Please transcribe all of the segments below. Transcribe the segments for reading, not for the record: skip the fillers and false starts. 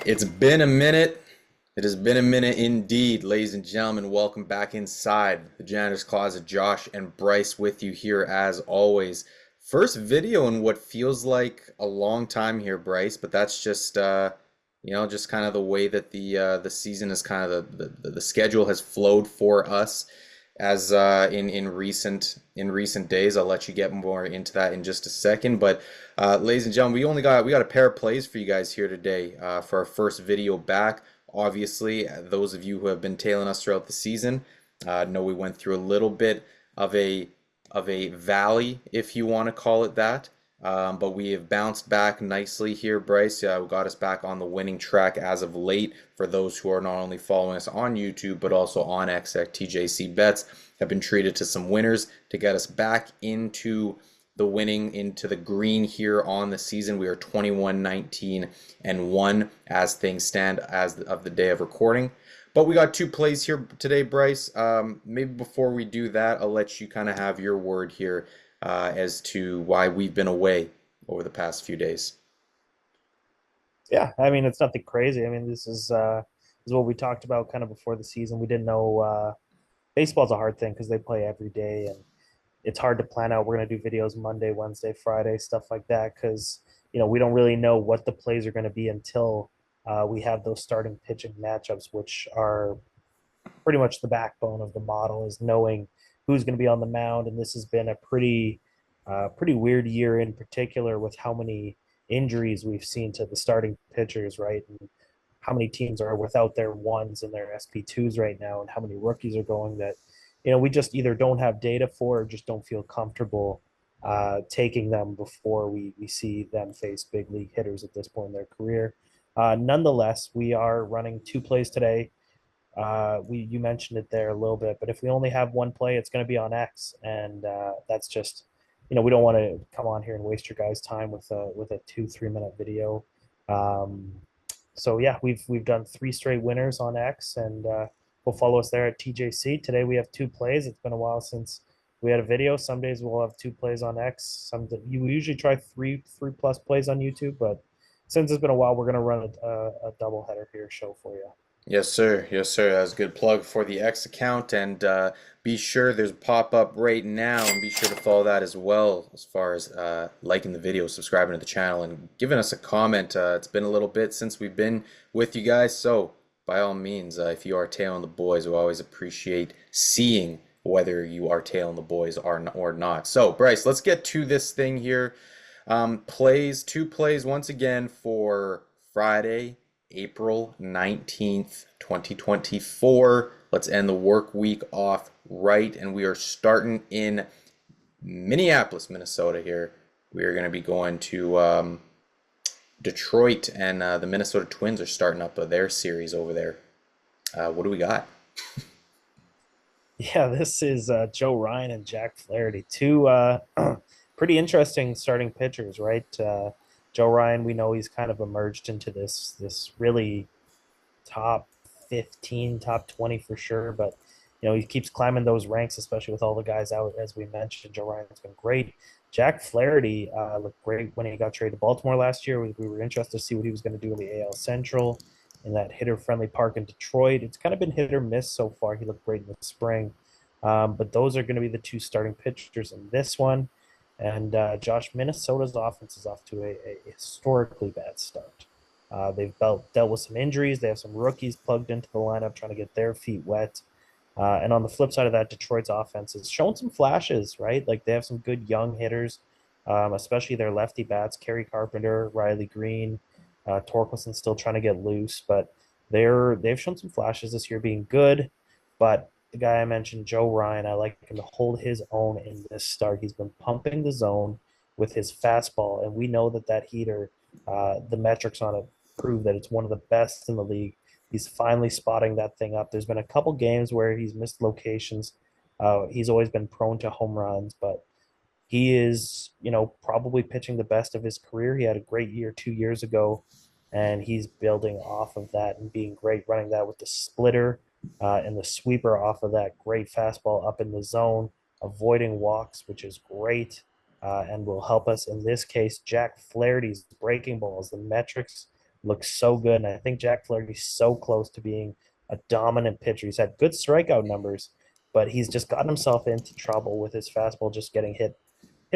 It's been a minute. It has been a minute indeed, ladies and gentlemen. Welcome back inside the janitor's closet. Josh and Bryce with you here as always. First video in what feels like a long time here, Bryce, but that's just just kind of the way that the season is kind of the schedule has flowed for us as in recent days. I'll let you get more into that in just a second, but ladies and gentlemen, we got a pair of plays for you guys here today for our first video back. Obviously, those of you who have been tailing us throughout the season know we went through a little bit of a valley, if you want to call it that. But we have bounced back nicely here, Bryce. Got us back on the winning track as of late. For those who are not only following us on YouTube, but also on X at TJC Bets, have been treated to some winners to get us back into the winning, into the green here on the season. We are 21-19-1 as things stand as of the day of recording. But we got two plays here today, Bryce. Maybe before we do that, I'll let you kind of have your word here as to why we've been away over the past few days. Yeah, I mean it's nothing crazy. I mean this is what we talked about kind of before the season. We didn't know baseball's a hard thing because they play every day and it's hard to plan out. We're gonna do videos Monday, Wednesday, Friday, stuff like that because we don't really know what the plays are going to be until we have those starting pitching matchups, which are pretty much the backbone of the model is knowing who's going to be on the mound. And this has been a pretty weird year in particular with how many injuries we've seen to the starting pitchers, right? And how many teams are without their ones and their SP2s right now, and how many rookies are going that, we just either don't have data for or just don't feel comfortable taking them before we see them face big league hitters at this point in their career. Nonetheless, we are running two plays today. You mentioned it there a little bit, but if we only have one play, it's going to be on X, and that's just we don't want to come on here and waste your guys' time with a 2-3 minute video. Um, so yeah, we've done three straight winners on X, and we'll follow us there at TJC. Today we have two plays. It's been a while since we had a video. Some days we'll have two plays on X. You usually try three plus plays on YouTube, but since it's been a while, we're gonna run a double header here show for you. Yes, sir. Yes, sir. That was a good plug for the X account. And be sure there's a pop-up right now, and be sure to follow that as well as far as liking the video, subscribing to the channel, and giving us a comment. It's been a little bit since we've been with you guys, so by all means, if you are tailing the boys, we always appreciate seeing whether you are tailing the boys or not. So, Bryce, let's get to this thing here. Two plays once again for Friday, April 19th, 2024. Let's end the work week off right, and we are starting in Minneapolis, Minnesota here. We are going to be going to Detroit, and the Minnesota Twins are starting up their series over there. What do we got? Yeah, this is Joe Ryan and Jack Flaherty, two pretty interesting starting pitchers, right? Joe Ryan, we know he's kind of emerged into this really top 15, top 20 for sure, but he keeps climbing those ranks, especially with all the guys out. As we mentioned, Joe Ryan's been great. Jack Flaherty looked great when he got traded to Baltimore last year. We were interested to see what he was going to do in the AL Central in that hitter-friendly park in Detroit. It's kind of been hit or miss so far. He looked great in the spring. But those are going to be the two starting pitchers in this one. And Josh, Minnesota's offense is off to a historically bad start. They've dealt with some injuries. They have some rookies plugged into the lineup trying to get their feet wet. And on the flip side of that, Detroit's offense is showing some flashes, right? Like they have some good young hitters, especially their lefty bats, Kerry Carpenter, Riley Green, Torkelson still trying to get loose, but they've shown some flashes this year being good. But the guy I mentioned, Joe Ryan, I like him to hold his own in this start. He's been pumping the zone with his fastball, and we know that heater, the metrics on it prove that it's one of the best in the league. He's finally spotting that thing up. There's been a couple games where he's missed locations. He's always been prone to home runs, but he is, probably pitching the best of his career. He had a great year 2 years ago, and he's building off of that and being great, running that with the splitter and the sweeper off of that great fastball up in the zone, avoiding walks, which is great and will help us in this case. Jack Flaherty's breaking balls, the metrics looks so good. And I think Jack Flaherty's so close to being a dominant pitcher. He's had good strikeout numbers, but he's just gotten himself into trouble with his fastball just getting hit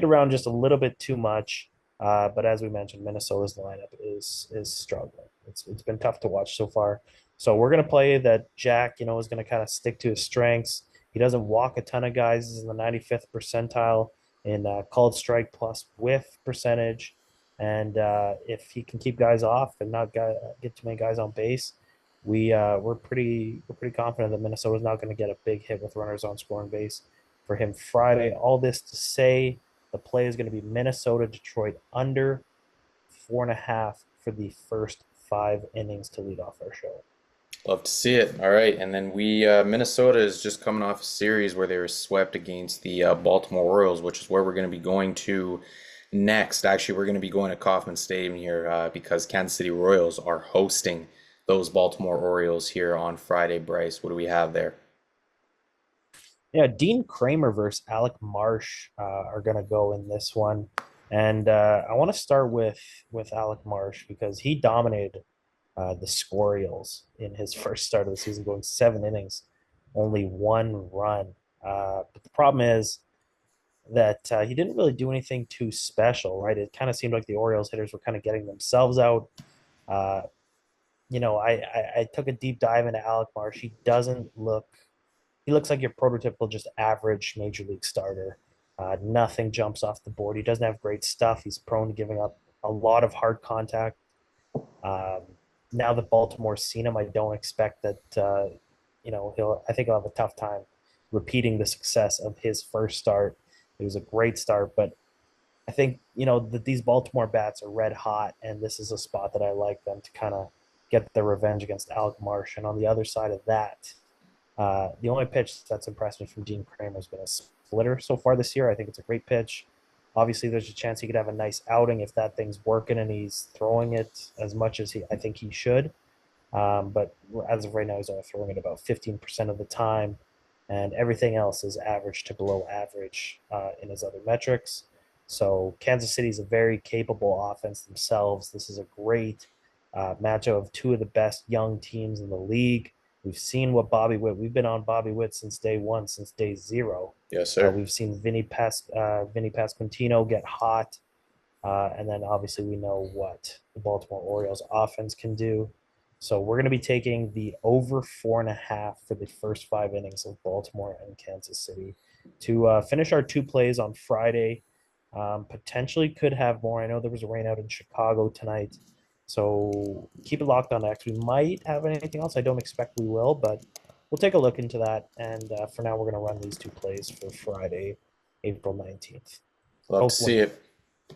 around just a little bit too much. But as we mentioned, Minnesota's lineup is struggling. It's been tough to watch so far. So we're gonna play that Jack, is gonna kind of stick to his strengths. He doesn't walk a ton of guys. He's in the 95th percentile in called strike plus whiff percentage. And if he can keep guys off and not get too many guys on base, we're pretty confident that Minnesota's not going to get a big hit with runners on scoring base for him Friday. All this to say, the play is going to be Minnesota Detroit under 4.5 for the first 5 innings to lead off our show. Love to see it. All right, and then Minnesota is just coming off a series where they were swept against the Baltimore Orioles, which is where we're going to be going to next. Actually, we're going to be going to Kauffman Stadium here because Kansas City Royals are hosting those Baltimore Orioles here on Friday. Bryce, what do we have there? Yeah, Dean Kramer versus Alec Marsh are going to go in this one, and I want to start with Alec Marsh because he dominated the Squirrels in his first start of the season, going 7 innings, only 1 run. But the problem is that he didn't really do anything too special, right? It kind of seemed like the Orioles hitters were kind of getting themselves out. Uh, I took a deep dive into Alec Marsh. He looks like your prototypical just average major league starter. Nothing jumps off the board. He doesn't have great stuff. He's prone to giving up a lot of hard contact. Um, Now that Baltimore's seen him, I don't expect that. I think he'll have a tough time repeating the success of his first start. It was a great start, but I think that these Baltimore bats are red hot, and this is a spot that I like them to kind of get their revenge against Alec Marsh. And on the other side of that, the only pitch that's impressed me from Dean Kramer has been a splitter so far this year. I think it's a great pitch. Obviously, there's a chance he could have a nice outing if that thing's working and he's throwing it as much as I think he should. But as of right now, he's only throwing it about 15% of the time, and everything else is average to below average in his other metrics. So Kansas City is a very capable offense themselves. This is a great matchup of two of the best young teams in the league. We've seen what Bobby Witt. We've been on Bobby Witt since day one, since day zero. Yes, sir. We've seen Vinny Pasquantino get hot, and then obviously we know what the Baltimore Orioles offense can do. So we're going to be taking the over 4.5 for the first 5 innings of Baltimore and Kansas City to finish our 2 plays on Friday. Potentially could have more. I know there was a rain out in Chicago tonight. So keep it locked on X. We might have anything else. I don't expect we will, but we'll take a look into that. And for now, we're going to run these 2 plays for Friday, April 19th. Love to see it.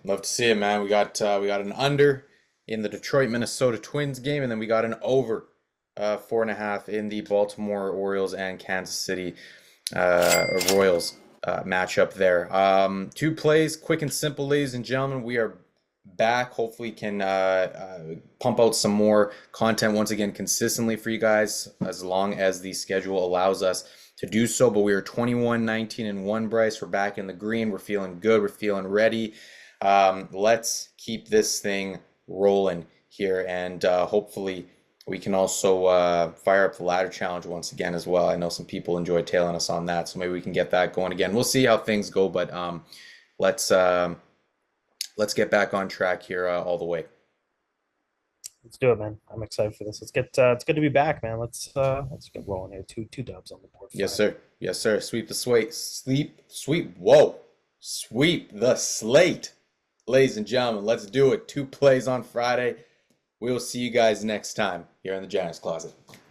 Love to see it, man. We got an under in the Detroit Minnesota Twins game, and then we got an over 4.5 in the Baltimore Orioles and Kansas City Royals matchup there. 2 plays, quick and simple, ladies and gentlemen. We are back. Hopefully can pump out some more content once again consistently for you guys as long as the schedule allows us to do so. But we are 21-19-1, Bryce. We're back in the green. We're feeling good. We're feeling ready. Let's keep this thing rolling here, and hopefully we can also fire up the ladder challenge once again as well. I know some people enjoy tailing us on that, so maybe we can get that going again. We'll see how things go, but let's get back on track here all the way. Let's do it, man. I'm excited for this. It's good to be back, man. Let's get rolling here. Two dubs on the board. Yes, sir. Yes, sir. Sweep the slate. Whoa. Sweep the slate. Ladies and gentlemen, let's do it. 2 plays on Friday. We will see you guys next time here in the Janitor's Closet.